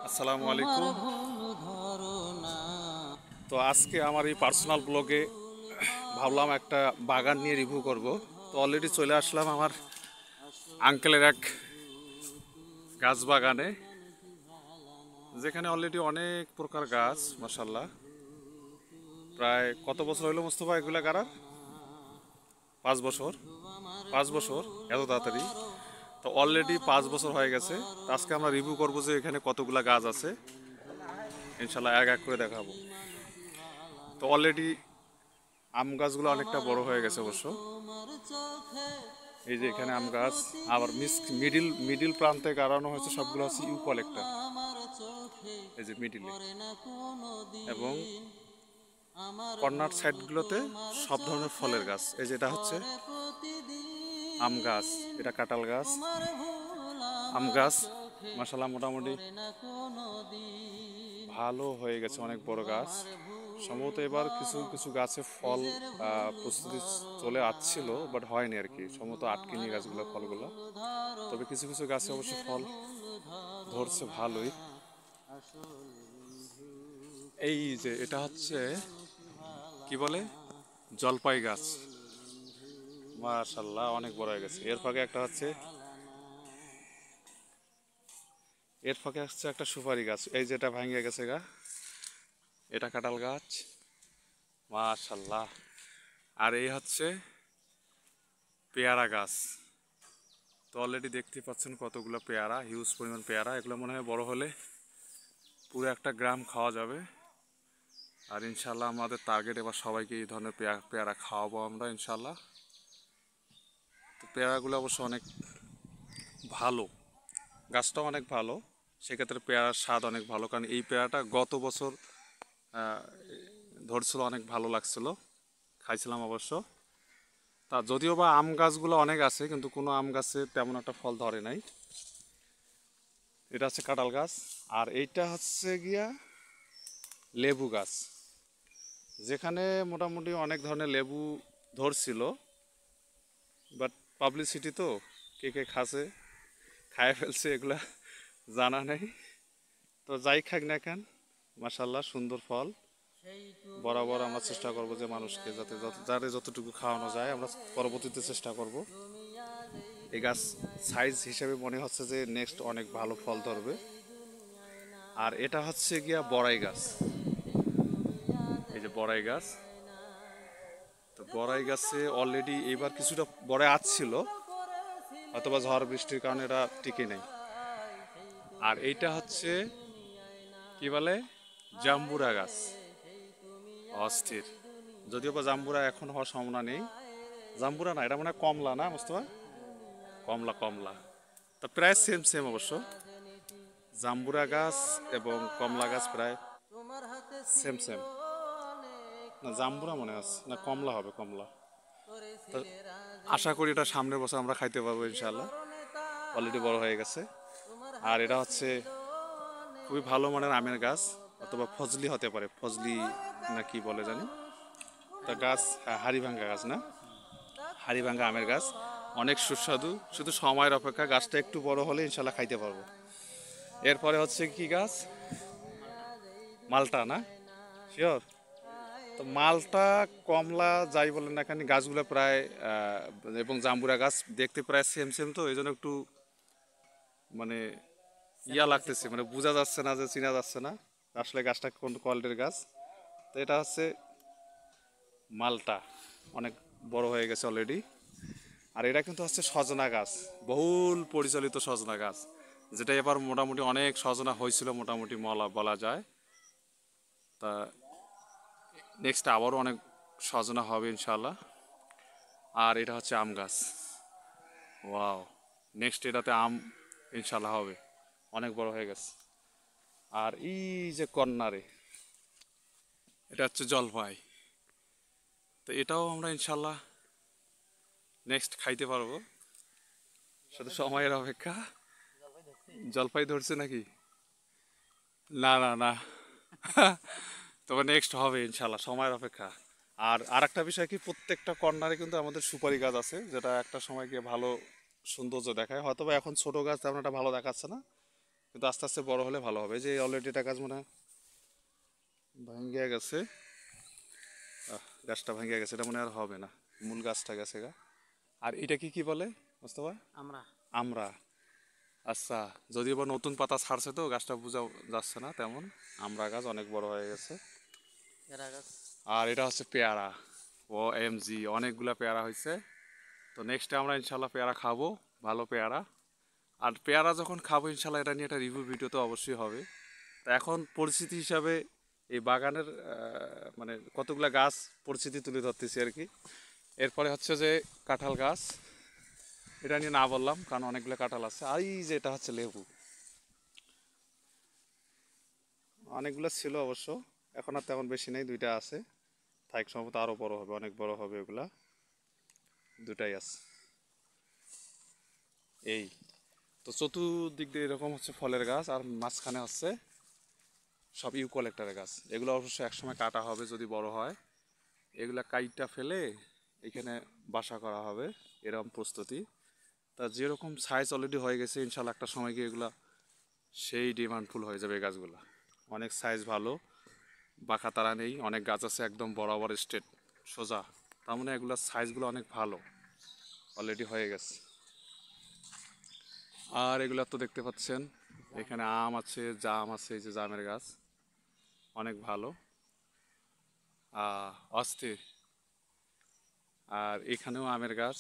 আসসালামু আলাইকুম। তো আজকে আমার এই পার্সোনাল ব্লগে ভাবলাম একটা বাগান নিয়ে রিভিউ করব। তো অলরেডি চলে আসলাম আমার আঙ্কেলের এক গাছ বাগানে, যেখানে অলরেডি অনেক প্রকার গাছ, মাশাআল্লাহ। প্রায় কত বছর হইলো মোস্তফা এগুলা গাড়ার? 5 বছর। 5 বছর এত তাড়াতাড়ি? তো অলরেডি 5 বছর হয়ে গেছে। তো আজকে আমরা রিভিউ করবো যে এখানে কতগুলা গাছ আছে, ইনশাল্লাহ এক এক করে দেখাবো। তো অলরেডি আম গাছগুলো অনেকটা বড় হয়ে গেছে অবশ্য। এই যে এখানে আম গাছ, আবার মিডিল মিডিল প্রান্তে গাড়ানো হয়েছে সবগুলো হচ্ছে ইউক্যালিপটাস, এই যে মিডিলে। এবং কর্নার সাইডগুলোতে সব ধরনের ফলের গাছ। এই যেটা হচ্ছে আম গাছ, এটা কাঁঠাল গাছ, আম গাছ মাশাআল্লাহ মোটামুটি ভালো হয়ে গেছে, অনেক বড় গাছ। সম্ভবত এবার কিছু কিছু গাছে ফল প্রস্তুতি চলে আসছিল, বাট হয়নি আর কি, সম্ভবত আটকে নিয়ে গাছগুলো ফলগুলো। তবে কিছু কিছু গাছে অবশ্য ফল ধরছে ভালোই। এই যে এটা হচ্ছে কি বলে, জলপাই গাছ, মাশাআল্লাহ অনেক বড় হয়ে গেছে। এর ফাঁকে হচ্ছে একটা সুপারি গাছ, এই যেটা ভাঙিয়ে গেছে গা, এটা কাঁঠাল গাছ, মাশাআল্লাহ। আর এই হচ্ছে পেয়ারা গাছ। তো অলরেডি দেখতে পাচ্ছেন কতগুলো পেয়ারা, হিউজ পরিমাণ পেয়ারা। এগুলো মনে হয় বড় হলে পুরো একটা গ্রাম খাওয়া যাবে। আর ইনশাল্লাহ আমাদের টার্গেট এবার সবাইকে এই ধরনের পেয়ারা খাওয়াবো আমরা ইনশাল্লাহ। তো পেয়ারাগুলো অবশ্য অনেক ভালো, গাছটাও অনেক ভালো, সেক্ষেত্রে পেয়ারার স্বাদ অনেক ভালো। কারণ এই পেয়ারাটা গত বছর ধরছিল, অনেক ভালো লাগছিল, খাইছিলাম অবশ্য। তা যদিও বা আম গাছগুলো অনেক আছে, কিন্তু কোনো আম গাছে তেমন একটা ফল ধরে নাই। এটা হচ্ছে কাঁঠাল গাছ। আর এইটা হচ্ছে গিয়া লেবু গাছ, যেখানে মোটামুটি অনেক ধরনের লেবু ধরছিল, বাট পাবলিসিটি তো, কে কে খায় ফেলছে এগুলা জানা নেই। তো যাই খাক না কেন, মাশাল্লাহ সুন্দর ফল। বরাবর আমরা চেষ্টা করব যে মানুষকে যাতে যতটুকু খাওয়ানো যায় আমরা পরবর্তীতে চেষ্টা করব। এই গাছ সাইজ হিসেবে মনে হচ্ছে যে নেক্সট অনেক ভালো ফল ধরবে। আর এটা হচ্ছে গিয়া বড়াই গাছ, এই যে বড়াই গাছ। তো বড়াই গাছে অলরেডি এবার কিছুটা বড়াই আসছিল, অথবা ঝড় বৃষ্টির কারণে এটা টিকে নেই। আর এইটা হচ্ছে কি বলে, জাম্বুরা গাছ, অস্থির। যদিও বা জাম্বুরা এখন হওয়ার সম্ভাবনা নেই। জাম্বুরা না, এটা মনে হয় কমলা, না মোস্তফা? কমলা কমলা। তা প্রায় সেম সেম অবশ্য, জাম্বুরা গাছ এবং কমলা গাছ প্রায় সেম সেম। না জাম্বুরা মনে আছে, না কমলা হবে, কমলা। তো আশা করি এটা সামনের বছর আমরা খাইতে পারবো ইনশাল্লাহ, অলরেডি বড় হয়ে গেছে। আর এটা হচ্ছে খুবই ভালো মানের আমের গাছ, অথবা ফজলি হতে পারে, ফজলি না কি বলে জানি। তা গাছ হাড়িভাঙ্গা গাছ না, হাড়িভাঙ্গা আমের গাছ, অনেক সুস্বাদু। শুধু সময়ের অপেক্ষা, গাছটা একটু বড় হলে ইনশাল্লাহ খাইতে পারবো। এরপরে হচ্ছে কি গাছ, মালটা না, শিওর? তো মালটা কমলা যাই বলেন না কেন, গাছগুলো প্রায় এবং জাম্বুরা গাছ দেখতে প্রায় সেম সেম, তো এই জন্য একটু মানে ইয়া লাগতেছে, মানে বোঝা যাচ্ছে না, যে চিনা যাচ্ছে না আসলে গাছটা কোন কোয়ালিটির গাছ। তো এটা হচ্ছে মালটা, অনেক বড় হয়ে গেছে অলরেডি। আর এটা কিন্তু হচ্ছে সজনা গাছ, বহুল পরিচালিত সজনা গাছ, যেটা এবার মোটামুটি অনেক সজনা হয়েছিল মোটামুটি বলা যায়। তা নেক্সট আবারও অনেক সজনা হবে ইনশাল্লাহ। আর এটা হচ্ছে আম গাছ, ওয়াও, নেক্সট এটাতে আম ইনশাল্লাহ হবে, অনেক বড় হয়ে গেছে। আর এই যে কর্নারে, এটা হচ্ছে জলপাই। তো এটাও আমরা ইনশাল্লাহ নেক্সট খাইতে পারবো, শুধু সময়ের অপেক্ষা। জলপাই ধরছে নাকি? না না না তবে নেক্সট হবে ইনশাল্লাহ, সময়ের অপেক্ষা। আর আরেকটা বিষয় কি, প্রত্যেকটা কর্নারে কিন্তু আমাদের সুপারি গাছ আছে, যেটা একটা সময় গিয়ে ভালো সৌন্দর্য দেখায়। হয়তো বা এখন ছোট গাছ তেমন একটা ভালো দেখাচ্ছে না, কিন্তু আস্তে আস্তে বড় হলে ভালো হবে। এই যে অলরেডি এটা গাছ মনে হয় ভাঙ্গিয়া গেছে। গাছটা ভাঙ্গিয়া গেছে, এটা মনে হয় আর হবে না, মূল গাছটা গেছে গা। আর এটা কি কি বলে মোস্তফা? আমরা আমরা। আচ্ছা, যদিও বা নতুন পাতা ছাড়ছে তো গাছটা বোঝা যাচ্ছে না তেমন। আমরা গাছ অনেক বড় হয়ে গেছে। এরা গাছ আর এটা হচ্ছে পেয়ারা। ও এম জি, অনেকগুলা পেয়ারা হয়েছে। তো নেক্সটে আমরা ইনশাল্লাহ পেয়ারা খাবো, ভালো পেয়ারা। আর পেয়ারা যখন খাবো ইনশাল্লাহ এটা নিয়ে একটা রিভিউ ভিডিও তো অবশ্যই হবে। তা এখন পরিস্থিতি হিসাবে এই বাগানের মানে কতগুলা গাছ পরিস্থিতি তুলে ধরতেছি আর কি। এরপরে হচ্ছে যে কাঁঠাল গাছ, এটা নিয়ে না বললাম কারণ অনেকগুলো কাঁঠাল আছে। আর এই যে এটা হচ্ছে লেবু, অনেকগুলো ছিল অবশ্য, এখন আর তেমন বেশি নেই, দুইটা আছে। থাইক সম্ভবত আরও বড় হবে, অনেক বড় হবে ওগুলা। দুটাই আছে। এই তো চতুর্দিক দিয়ে এরকম হচ্ছে ফলের গাছ, আর মাঝখানে হচ্ছে সব ইউক্যালিপটাসের গাছ। এগুলো অবশ্য একসময় কাটা হবে যদি বড় হয়। এগুলা কাইটটা ফেলে এখানে বাসা করা হবে, এরকম প্রস্তুতি। তা যেরকম সাইজ অলরেডি হয়ে গেছে ইনশাল্লাহ একটা সময় গিয়ে এগুলা সেই ডিমান্ডফুল হয়ে যাবে এই গাছগুলা। অনেক সাইজ ভালো, বাঁকা তারা নেই, অনেক গাছ আছে একদম বরাবর স্ট্রেট সোজা। তার মানে এগুলোর সাইজগুলো অনেক ভালো, অলরেডি হয়ে গেছে। আর এগুলো তো দেখতে পাচ্ছেন এখানে আম আছে, জাম আছে, এই যে জামের গাছ অনেক ভালো, অস্থির। আর এখানেও আমের গাছ।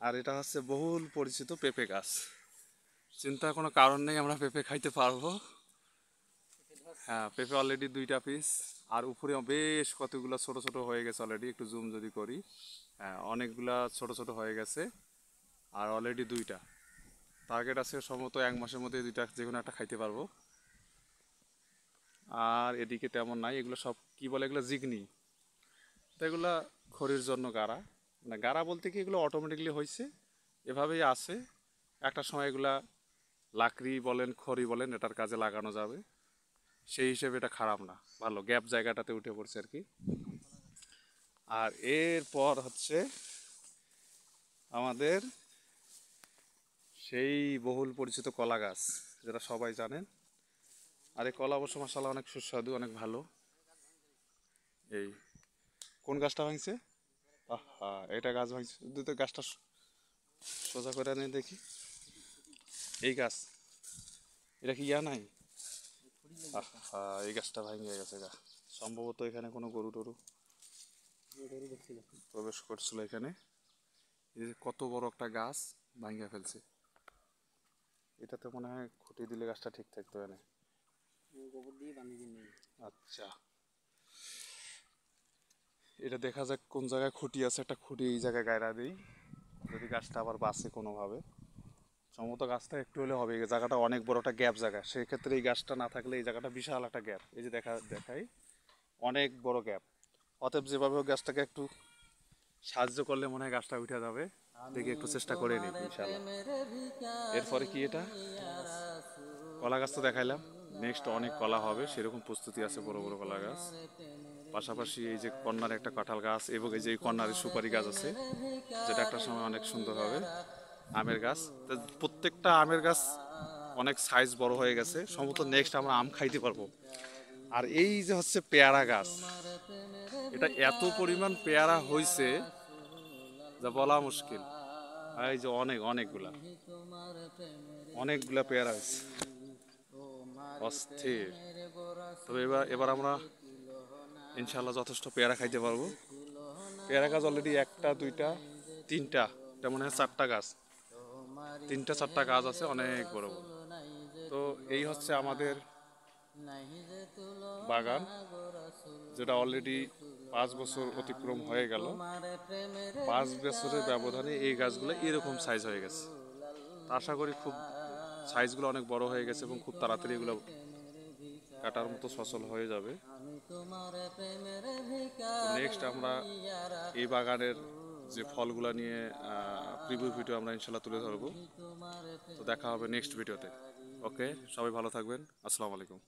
আর এটা হচ্ছে বহুল পরিচিত পেঁপে গাছ। চিন্তার কোনো কারণ নেই, আমরা পেঁপে খাইতে পারবো। হ্যাঁ, পেঁপে অলরেডি 2টা পিস। আর উপরে বেশ কতগুলো ছোট ছোট হয়ে গেছে অলরেডি, একটু জুম যদি করি। হ্যাঁ, অনেকগুলা ছোট ছোট হয়ে গেছে। আর অলরেডি 2টা, টার্গেট আছে সম্ভবত 1 মাসের মধ্যে 2টা যে কোনো একটা খাইতে পারবো। আর এদিকে তেমন নাই, এগুলো সব কি বলে, এগুলো জিগনি। তো এগুলা খড়ির জন্য গাড়া, মানে গাড়া বলতে কি এগুলো অটোমেটিকলি হয়েছে, এভাবেই আছে। একটা সময় এগুলা লাকড়ি বলেন খড়ি বলেন এটার কাজে লাগানো যাবে, সেই হিসেবে এটা খারাপ না, ভালো গ্যাপ জায়গাটাতে উঠে পড়ছে আর কি। আর এরপর হচ্ছে আমাদের সেই বহুল পরিচিত কলা গাছ, যেটা সবাই জানেন। আর এই কলা অবশ্য মাশাআল্লাহ অনেক সুস্বাদু, অনেক ভালো। এই কোন গাছটা ভাঙছে? আহা, এটা গাছ ভাঙছে, দুটো গাছটা সোজা করে নিয়ে দেখি। এই গাছ, এটা কি ইয়া নাই? আহা, এই গাছটা ভাঙে গেছে গা। সম্ভবত এখানে কোনো গরু টরু প্রবেশ করছিল এখানে। এই যে কত বড় একটা গাছ ভাঙিয়া ফেলছে। এটাতে মনে হয় খুঁটি দিলে গাছটা ঠিক থাকতো এখানে। আচ্ছা, এটা দেখা যাক কোন জায়গায় খুঁটি আছে, একটা খুঁটি এই জায়গায় গায়রা দিই, যদি গাছটা আবার বাঁচে কোনোভাবে। সম্ভবত গাছটা একটু হলে হবে, এই জায়গাটা অনেক বড় একটা গ্যাপ জায়গা, সেক্ষেত্রে এই গাছটা না থাকলে এই জায়গাটা বিশাল একটা গ্যাপ, এই যে দেখাই অনেক বড় গ্যাপ। অতএব যেভাবে হোক গাছটাকে একটু সাহায্য করলে মনে হয় গাছটা উঠে যাবে। দেখি একটু চেষ্টা করে নিই ইনশাল্লাহ। এরপরে কি এটা? কলা গাছ তো দেখাইলাম, নেক্সট অনেক কলা হবে সেরকম প্রস্তুতি আছে, বড় বড় কলা গাছ। পাশাপাশি এই যে কর্নারে একটা কাঁঠাল গাছ এবং এই যে কর্নারে সুপারি গাছ আছে, যেটা একটা সময় অনেক সুন্দর হবে। আমের গাছ, তো প্রত্যেকটা আমের গাছ অনেক সাইজ বড় হয়ে গেছে, সম্ভবত নেক্সট আমরা আম খাইতে পারবো। আর এই যে হচ্ছে পেয়ারা গাছ, এটা এত পরিমাণ পেয়ারা হয়েছে যা বলা মুশকিল। এই যে অনেকগুলা অনেকগুলা পেয়ারা হয়েছে, অস্থির। তবে এবার এবার আমরা ইনশাল্লাহ যথেষ্ট পেয়ারা খাইতে পারবো। পেয়ারা গাছ অলরেডি 1টা 2টা 3টা, এটা মনে হয় 4টা গাছ, 3টা 4টা গাছ আছে অনেক বড় বড়। তো এই হচ্ছে আমাদের বাগান, যেটা অলরেডি 5 বছর অতিক্রম হয়ে গেল। 5 বছরের ব্যবধানে এই গাছগুলো এরকম সাইজ হয়ে গেছে। তা আশা করি খুব সাইজগুলো অনেক বড় হয়ে গেছে এবং খুব তাড়াতাড়ি এগুলো কাটার মতো সচল হয়ে যাবে। তো নেক্সট আমরা এই বাগানের যে ফলগুলো নিয়ে প্রিভিউ ভিডিও আমরা ইনশাল্লাহ তুলে ধরবো। তো দেখা হবে নেক্সট ভিডিওতে। ওকে, সবাই ভালো থাকবেন, আসসালামু আলাইকুম।